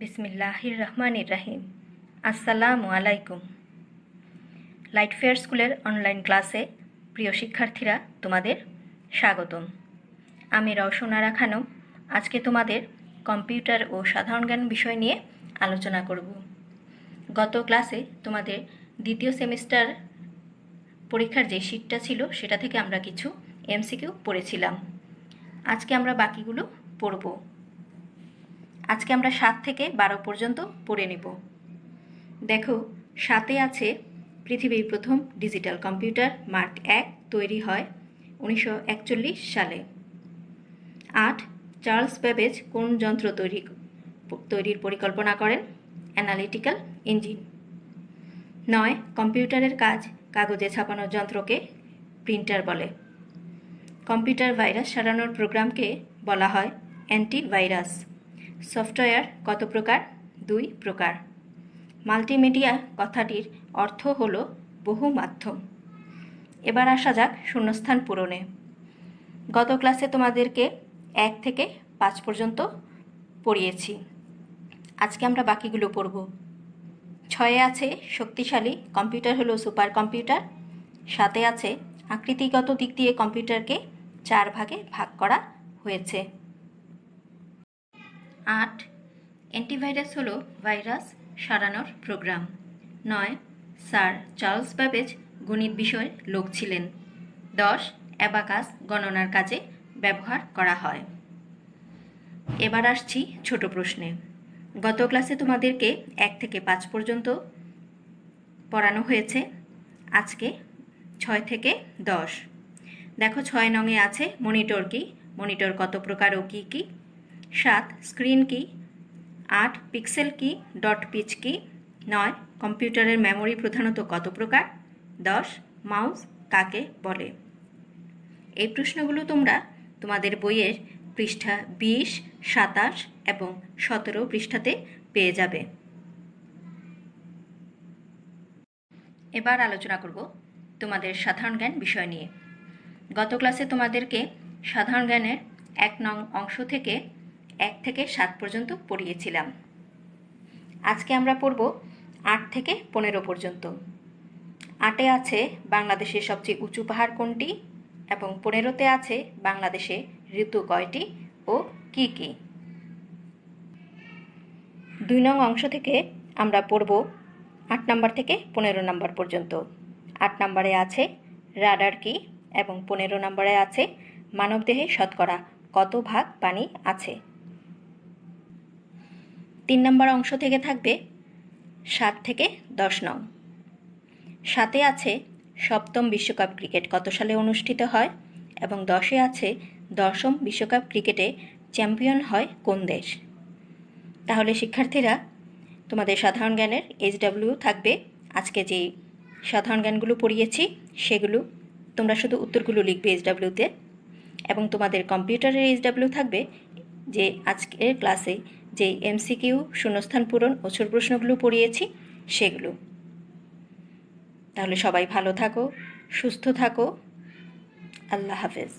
বিসমিল্লাহির রহমানির রহিম। আসসালামু আলাইকুম। লাইট ফেয়ার স্কুলের অনলাইন ক্লাসে প্রিয় শিক্ষার্থীরা, তোমাদের স্বাগতম। আমি রওশনারা খানম। আজকে তোমাদের কম্পিউটার ও সাধারণ জ্ঞান বিষয় নিয়ে আলোচনা করব। গত ক্লাসে তোমাদের দ্বিতীয় সেমিস্টার পরীক্ষার যে শীটটা ছিল সেটা থেকে আমরা কিছু এমসিকিউ পড়েছিলাম। আজকে আমরা বাকিগুলো পড়ব। আজকে আমরা 7 থেকে 12 পর্যন্ত পড়ে নেব। দেখো, 7-এ আছে পৃথিবীর প্রথম ডিজিটাল কম্পিউটার মার্ক 1 তৈরি হয় 1941 সালে। 8, চার্লস বেবেজ কোন যন্ত্র তৈরির পরিকল্পনা করেন? Analytical engine. 9, কম্পিউটারের কাজ কাগজে ছাপানোর যন্ত্রকে প্রিন্টার বলে। কম্পিউটার ভাইরাস সারানোর প্রোগ্রামকে বলা হয় অ্যান্টিভাইরাস। সফটওয়্যার কত প্রকার? 2 প্রকার। মাল্টিমিডিয়া কথাটির অর্থ হল বহু মাধ্যম। এবার আসা যাক শূন্যস্থান পূরণে। গত ক্লাসে তোমাদেরকে 1 থেকে 5 পর্যন্ত পড়িয়েছি। আজকে আমরা বাকিগুলো পড়ব। 6-এ আছে শক্তিশালী কম্পিউটার হলো সুপার কম্পিউটার। 7-এ আছে আকৃতিগত দিক দিয়ে কম্পিউটারকে 4 ভাগে ভাগ করা হয়েছে। 8, অ্যান্টিভাইরাস হলো ভাইরাস সারানোর প্রোগ্রাম। 9, স্যার চার্লস ব্যাবেজ গণিত বিষয়ের লোক ছিলেন। 10, অ্যাবাকাস গণনার কাজে ব্যবহার করা হয়। এবার আসছি ছোট প্রশ্নে। গত ক্লাসে তোমাদেরকে 1 থেকে 5 পর্যন্ত পড়ানো হয়েছে। আজকে 6 থেকে 10। দেখো, 6 নংয়ে আছে মনিটর কি, মনিটর কত প্রকার ও কী কী। 7, স্ক্রিন কি। 8, পিক্সেল কি, ডট পিচ কি। 9, কম্পিউটারের মেমোরি প্রধানত কত প্রকার। 10, মাউস কাকে বলে। এই প্রশ্নগুলো তোমরা তোমাদের বইয়ের পৃষ্ঠা 20, 27 এবং 17 পৃষ্ঠাতে পেয়ে যাবে। এবার আলোচনা করব তোমাদের সাধারণ জ্ঞান বিষয় নিয়ে। গত ক্লাসে তোমাদেরকে সাধারণ জ্ঞানের 1 নং অংশ থেকে 1 থেকে 7 পর্যন্ত পড়িয়েছিলাম। আজকে আমরা পড়ব 8 থেকে 15 পর্যন্ত। 8-এ আছে বাংলাদেশের সবচেয়ে উঁচু পাহাড় কোনটি, এবং 15-তে আছে বাংলাদেশে ঋতু কয়টি ও কি কি। 2 নং অংশ থেকে আমরা পড়ব 8 নম্বর থেকে 15 নম্বর পর্যন্ত। 8 নম্বরে আছে রাডার কি, এবং 15 নম্বরে আছে মানবদেহে শতকরা কত ভাগ পানি আছে। 3 নম্বর অংশ থেকে থাকবে 7 থেকে 10 নং। 7-এ আছে সপ্তম বিশ্বকাপ ক্রিকেট কত সালে অনুষ্ঠিত হয়, এবং 10-এ আছে 10ম বিশ্বকাপ ক্রিকেটে চ্যাম্পিয়ন হয় কোন দেশ। তাহলে শিক্ষার্থীরা, তোমাদের সাধারণ জ্ঞানের HW থাকবে। আজকে যে সাধারণ জ্ঞানগুলো পড়িয়েছি সেগুলো তোমরা শুধু উত্তরগুলো লিখবে HW-তে, এবং তোমাদের কম্পিউটারের HW থাকবে যে আজকের ক্লাসে যে MCQ, শূন্যস্থান পূরণ ও ছোট প্রশ্নগুলো পড়িয়েছি সেগুলো। তাহলে সবাই ভালো থাকো, সুস্থ থাকো। আল্লাহ হাফেজ।